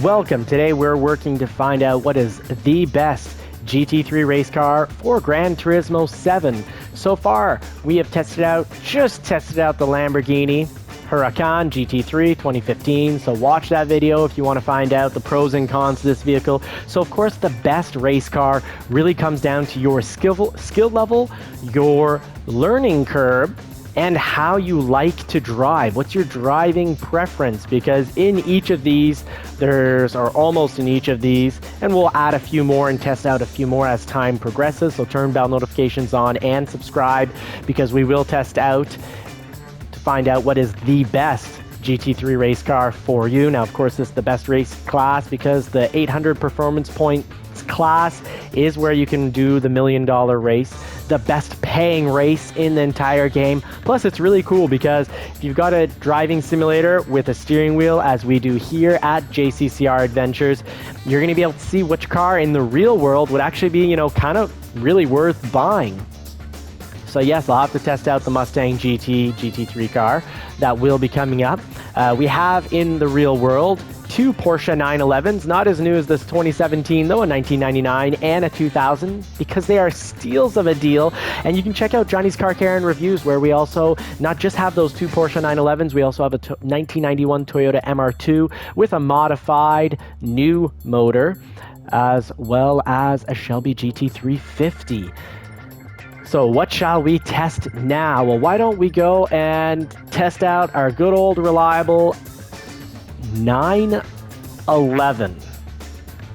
Welcome. Today we're working to find out what is the best GT3 race car for Gran Turismo 7. So far, we have tested out the Lamborghini Huracan GT3 2015. So watch that video if you want to find out the pros and cons of this vehicle. So of course, the best race car really comes down to your skill level, your learning curve, and how you like to drive. What's your driving preference? Because in each of these, almost in each of these, and we'll add a few more and test out a few more as time progresses. So turn bell notifications on and subscribe, because we will test out to find out what is the best GT3 race car for you. Now, of course, this is the best race class because the 800 performance points class is where you can do the $1 million race, the best paying race in the entire game. Plus, it's really cool because if you've got a driving simulator with a steering wheel, as we do here at JCCR Adventures, you're going to be able to see which car in the real world would actually be, kind of really worth buying. So yes, I'll have to test out the Mustang GT3 car that will be coming up. We have in the real world 2 Porsche 911s, not as new as this 2017 though, a 1999 and a 2000, because they are steals of a deal. And you can check out Johnny's Car Care and Reviews, where we also not just have those 2 Porsche 911s, we also have a 1991 Toyota MR2 with a modified new motor, as well as a Shelby GT350. So what shall we test now? Well, why don't we go and test out our good old reliable 911.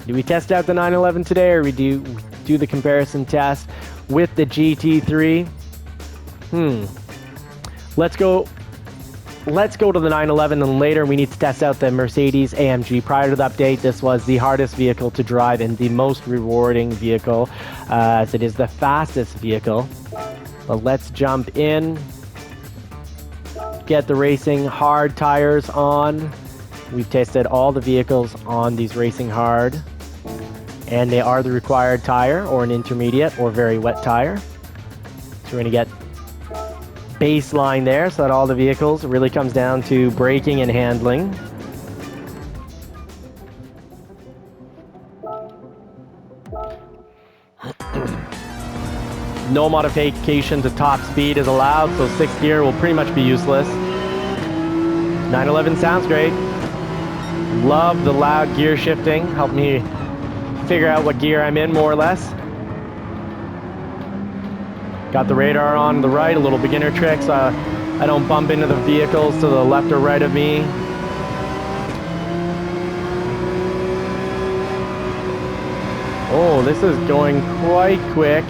Do we test out the 911 today, or we do the comparison test with the GT3? Let's go to the 911, and later we need to test out the Mercedes AMG. Prior to the update, this was the hardest vehicle to drive and the most rewarding vehicle, as it is the fastest vehicle. But let's jump in, get the racing hard tires on. We've tested all the vehicles on these racing hard, and they are the required tire, or an intermediate or very wet tire. So we're going to get baseline there, so that all the vehicles, it really comes down to braking and handling. No modification to top speed is allowed, so 6th gear will pretty much be useless. 911 sounds great. Love the loud gear shifting. Help me figure out what gear I'm in, more or less. Got the radar on the right, a little beginner trick so I don't bump into the vehicles to the left or right of me. Oh, this is going quite quick.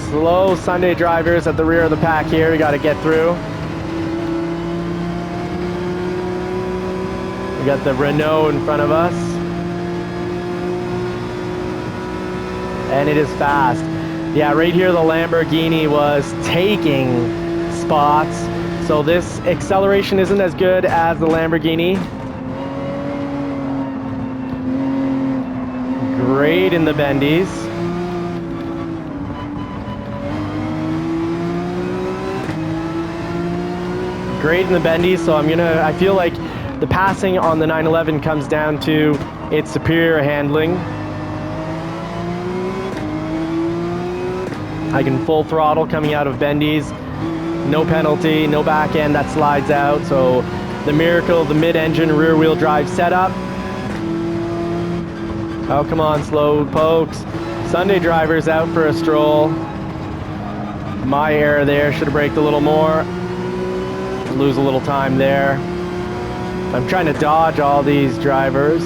Slow Sunday drivers at the rear of the pack here. We got to get through. We got the Renault in front of us. And it is fast. Yeah, right here the Lamborghini was taking spots. So this acceleration isn't as good as the Lamborghini. Great in the bendies. Great in the bendies, so I feel like the passing on the 911 comes down to its superior handling. I can full throttle coming out of bendies, no penalty, no back end that slides out. So the miracle of the mid-engine rear-wheel drive setup. Oh, come on, slow pokes. Sunday drivers out for a stroll. My error there, should have braked a little more. Lose a little time there. I'm trying to dodge all these drivers.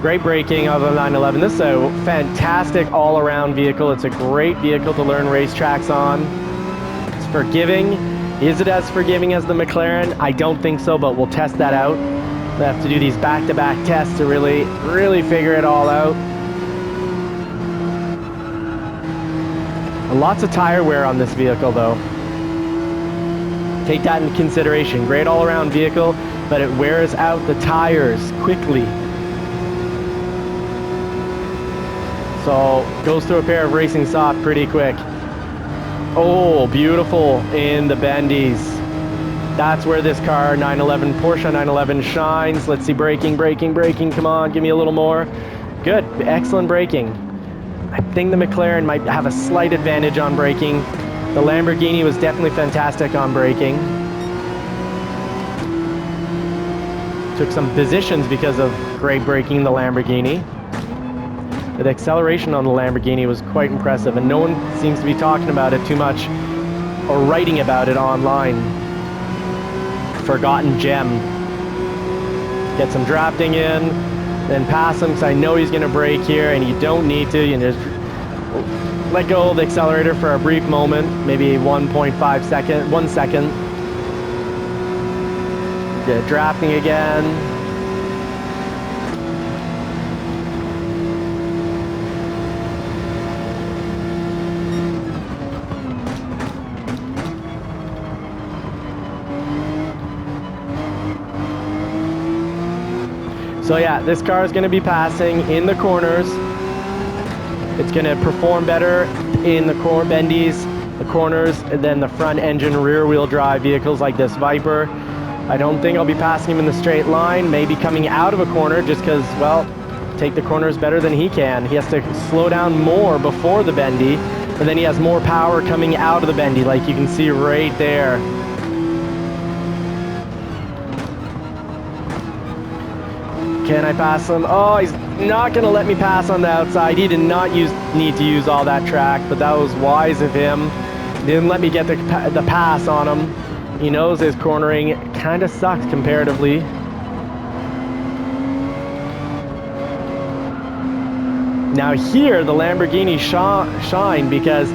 Great braking of the 911. This is a fantastic all-around vehicle. It's a great vehicle to learn racetracks on. It's forgiving. Is it as forgiving as the McLaren? I don't think so, but we'll test that out. We'll have to do these back-to-back tests to really figure it all out. Lots of tire wear on this vehicle, though. Take that into consideration. Great all-around vehicle, but it wears out the tires quickly. So goes through a pair of racing soft pretty quick. Oh, beautiful in the bendies. That's where this car, 911, Porsche 911 shines. Let's see, braking, come on, give me a little more. Good, excellent braking. I think the McLaren might have a slight advantage on braking. The Lamborghini was definitely fantastic on braking. Took some positions because of great braking in the Lamborghini. The acceleration on the Lamborghini was quite impressive, and no one seems to be talking about it too much or writing about it online. Forgotten gem. Get some drafting in, then pass him, because I know he's going to brake here, and you don't need to. You just let go of the accelerator for a brief moment, maybe 1.5 second, 1 second. Yeah, drafting again. So yeah, this car is going to be passing in the corners. It's going to perform better in the bendies, the corners, than the front engine rear wheel drive vehicles like this Viper. I don't think I'll be passing him in the straight line, maybe coming out of a corner just because, well, take the corners better than he can. He has to slow down more before the bendy, but then he has more power coming out of the bendy, like you can see right there. Can I pass him? Oh, he's not going to let me pass on the outside. He did not need to use all that track, but that was wise of him. Didn't let me get the pass on him. He knows his cornering kind of sucks comparatively. Now here, the Lamborghini shine because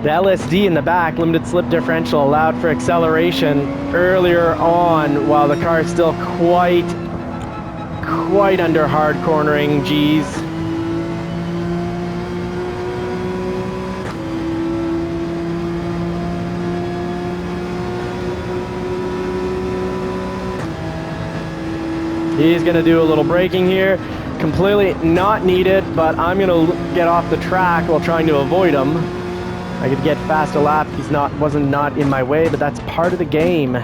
the LSD in the back, limited slip differential, allowed for acceleration earlier on while the car is still quite under hard cornering G's. He's going to do a little braking here. Completely not needed, but I'm going to get off the track while trying to avoid him. I could get faster lap. Wasn't in my way, but that's part of the game.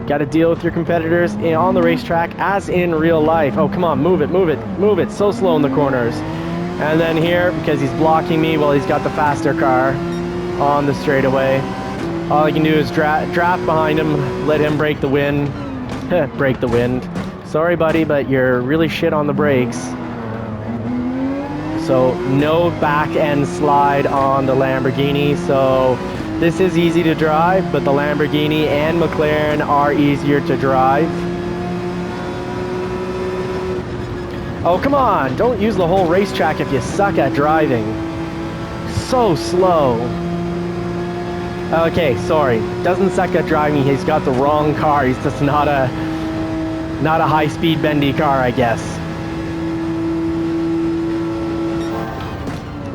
Got to deal with your competitors on the racetrack as in real life. Oh, come on, move it. So slow in the corners. And then here, because he's blocking me, well, he's got the faster car on the straightaway. All I can do is draft behind him, let him break the wind. Break the wind. Sorry, buddy, but you're really shit on the brakes. So no back end slide on the Lamborghini. So this is easy to drive, but the Lamborghini and McLaren are easier to drive. Oh, come on. Don't use the whole racetrack if you suck at driving. So slow. Okay, sorry. Doesn't suck at driving. He's got the wrong car. He's just not a high-speed bendy car, I guess.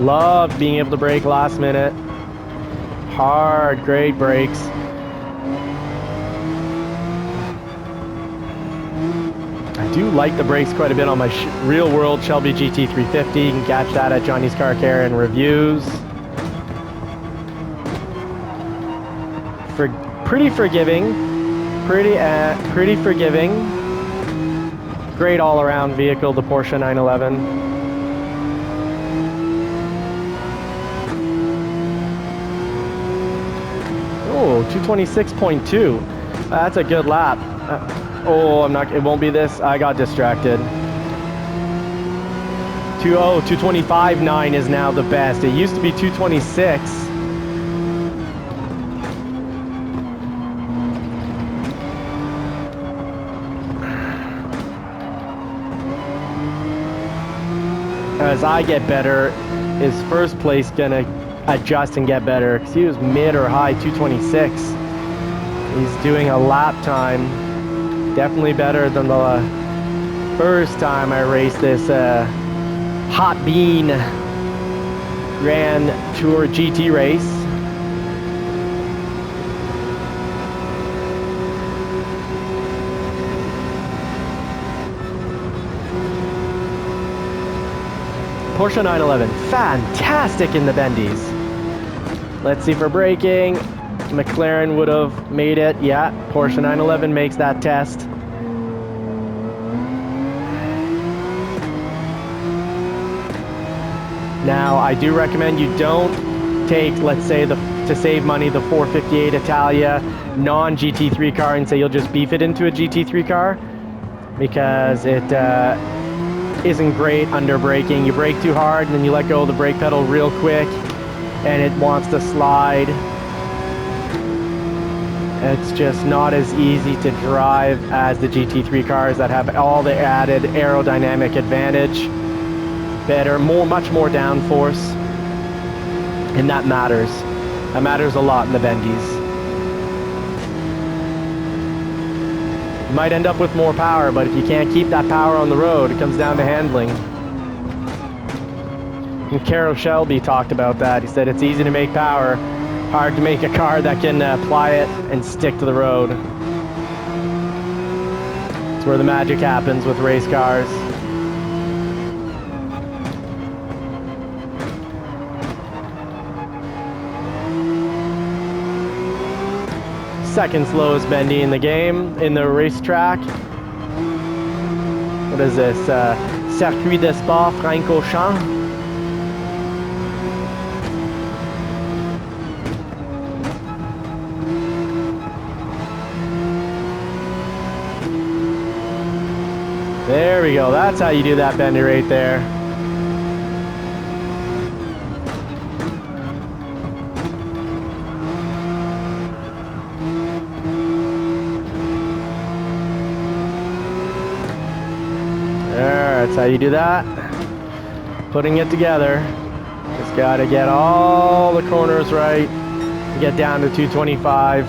Love being able to brake last minute. Hard, great brakes. I do like the brakes quite a bit on my real-world Shelby GT350. You can catch that at Johnny's Car Care and Reviews. Pretty forgiving. Pretty forgiving. Great all-around vehicle, the Porsche 911. Oh, 226.2. That's a good lap. It won't be this. I got distracted. 225.9 is now the best. It used to be 226. As I get better, is first place gonna adjust and get better? Because he was mid or high 226. He's doing a lap time definitely better than the first time I raced this hot bean Grand Tour GT race. Porsche 911, fantastic in the bendies. Let's see for braking. McLaren would have made it. Yeah, Porsche 911 makes that test. Now, I do recommend you don't take, let's say, to save money, the 458 Italia non-GT3 car and say you'll just beef it into a GT3 car, because it isn't great under braking. You brake too hard and then you let go of the brake pedal real quick and it wants to slide. It's just not as easy to drive as the GT3 cars that have all the added aerodynamic advantage. Better, much more downforce, and that matters. That matters a lot in the bendies. You might end up with more power, but if you can't keep that power on the road, it comes down to handling. And Carroll Shelby talked about that. He said it's easy to make power, hard to make a car that can apply it and stick to the road. It's where the magic happens with race cars. Second slowest bendy in the game, in the racetrack. What is this? Circuit de Sport Francorchamps. There we go. That's how you do that bendy right there. That's how you do that. Putting it together. Just got to get all the corners right to get down to 225.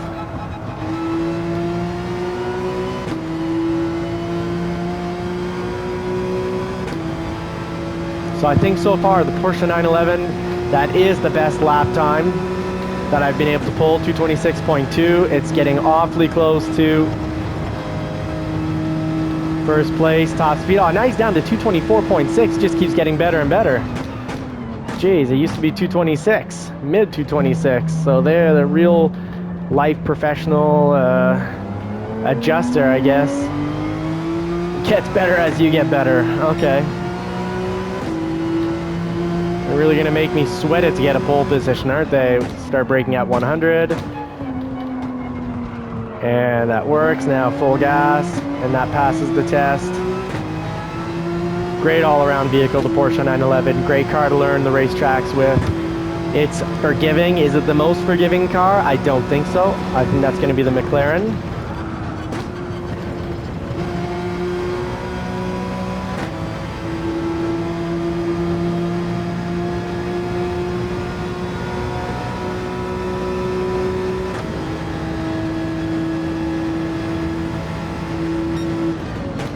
So I think so far the Porsche 911, that is the best lap time that I've been able to pull, 226.2. It's getting awfully close to first place, top speed. Oh, now he's down to 224.6. Just keeps getting better and better. Jeez, it used to be 226, mid 226. So they're the real life professional adjuster, I guess. Gets better as you get better. Okay. They're really gonna make me sweat it to get a pole position, aren't they? Start braking at 100. And that works. Now full gas, and that passes the test. Great all-around vehicle, the Porsche 911. Great car to learn the racetracks with. It's forgiving. Is it the most forgiving car? I don't think so. I think that's going to be the McLaren.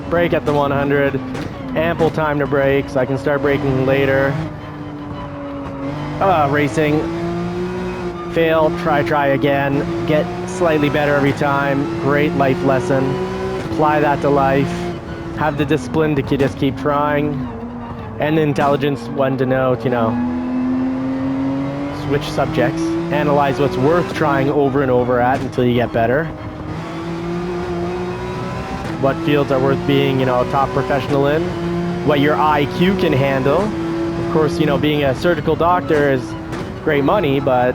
Brake at the 100, ample time to brake, so I can start braking later. Racing, fail, try again, get slightly better every time. Great life lesson. Apply that to life. Have the discipline to just keep trying, and the intelligence when to know, switch subjects, analyze what's worth trying over and over at until you get better. What fields are worth being, a top professional in, what your IQ can handle. Of course, being a surgical doctor is great money, but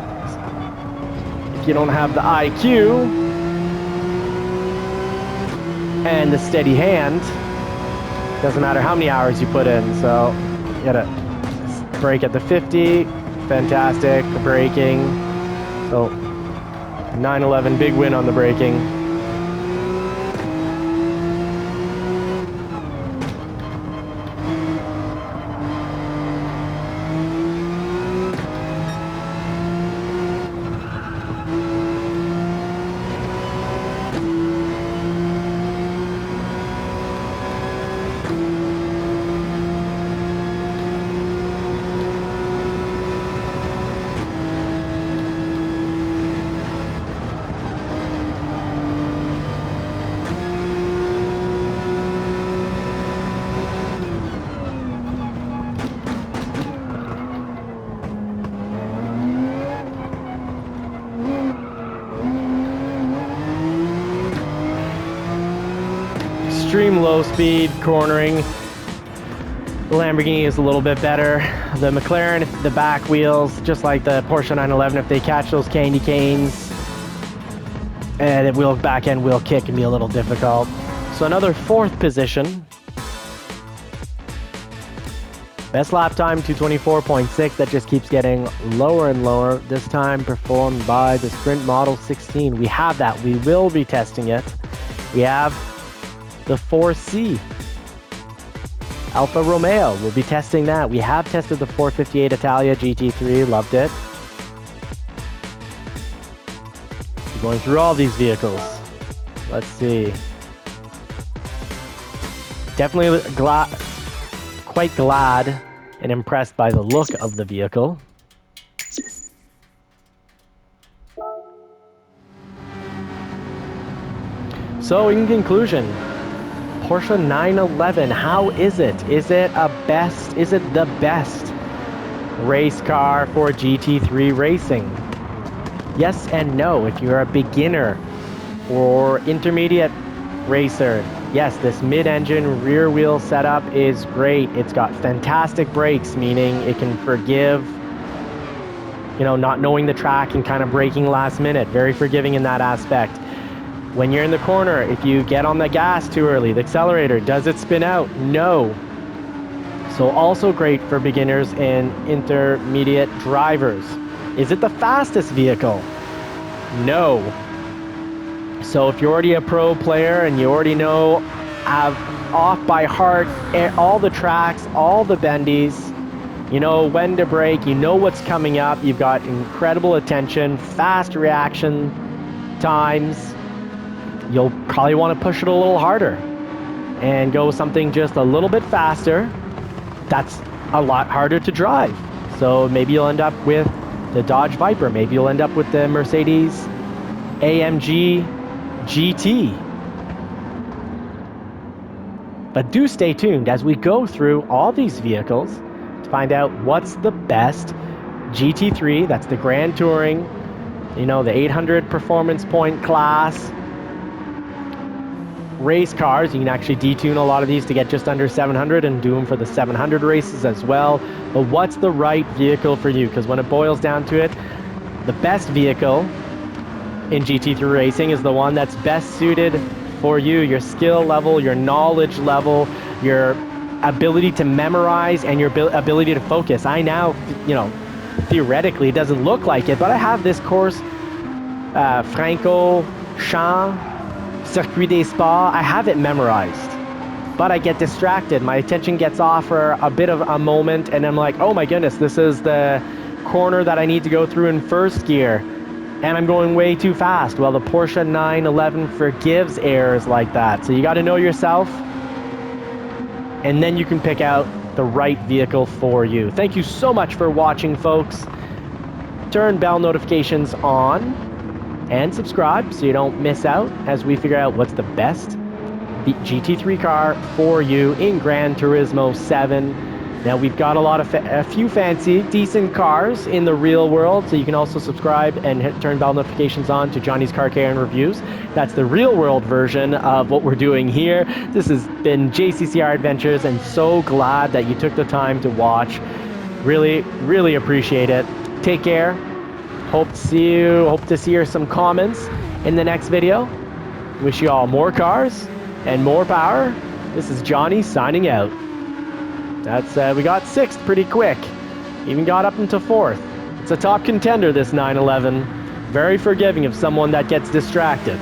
if you don't have the IQ and the steady hand, doesn't matter how many hours you put in. So you gotta brake at the 50, fantastic, the braking. So 911, big win on the braking. extreme low speed cornering. The Lamborghini is a little bit better. The McLaren, the back wheels, just like the Porsche 911, if they catch those candy canes, and the back end wheel kick can be a little difficult. So another 4th position. Best lap time, 224.6. That just keeps getting lower and lower. This time performed by the Sprint Model 16. We have that. We will be testing it. We have the 4C. Alfa Romeo, we'll be testing that. We have tested the 458 Italia GT3, loved it. We're going through all these vehicles. Let's see. Definitely quite glad and impressed by the look of the vehicle. So in conclusion, Porsche 911, how is it? Is it the best race car for GT3 racing? Yes and no. If you're a beginner or intermediate racer, yes, this mid-engine rear wheel setup is great. It's got fantastic brakes, meaning it can forgive, not knowing the track and kind of braking last minute. Very forgiving in that aspect. When you're in the corner, if you get on the gas too early, the accelerator, does it spin out? No. So also great for beginners and intermediate drivers. Is it the fastest vehicle? No. So if you're already a pro player and you already have off by heart all the tracks, all the bendies, you know when to brake, you know what's coming up, you've got incredible attention, fast reaction times, you'll probably want to push it a little harder and go something just a little bit faster. That's a lot harder to drive. So maybe you'll end up with the Dodge Viper. Maybe you'll end up with the Mercedes AMG GT. But do stay tuned as we go through all these vehicles to find out what's the best GT3, that's the Grand Touring, the 800 performance point class race cars. You can actually detune a lot of these to get just under 700 and do them for the 700 races as well. But what's the right vehicle for you? Because when it boils down to it, the best vehicle in GT3 racing is the one that's best suited for you, your skill level, your knowledge level, your ability to memorize, and your ability to focus. I now, theoretically, it doesn't look like it, but I have this course, Francorchamps, Circuit des Sports, I have it memorized, but I get distracted. My attention gets off for a bit of a moment, and I'm like, oh my goodness, this is the corner that I need to go through in first gear, and I'm going way too fast. Well, the Porsche 911 forgives errors like that. So you got to know yourself, and then you can pick out the right vehicle for you. Thank you so much for watching, folks. Turn bell notifications on and subscribe so you don't miss out as we figure out what's the best GT3 car for you in Gran Turismo 7. Now we've got a few fancy, decent cars in the real world, so you can also subscribe and turn bell notifications on to Johnny's Car Care and Reviews. That's the real world version of what we're doing here. This has been JCCR Adventures, and so glad that you took the time to watch. Really, really appreciate it. Take care. Hope to see some comments in the next video. Wish you all more cars and more power. This is Johnny signing out. We got 6th pretty quick. Even got up into 4th. It's a top contender, this 911. Very forgiving of someone that gets distracted.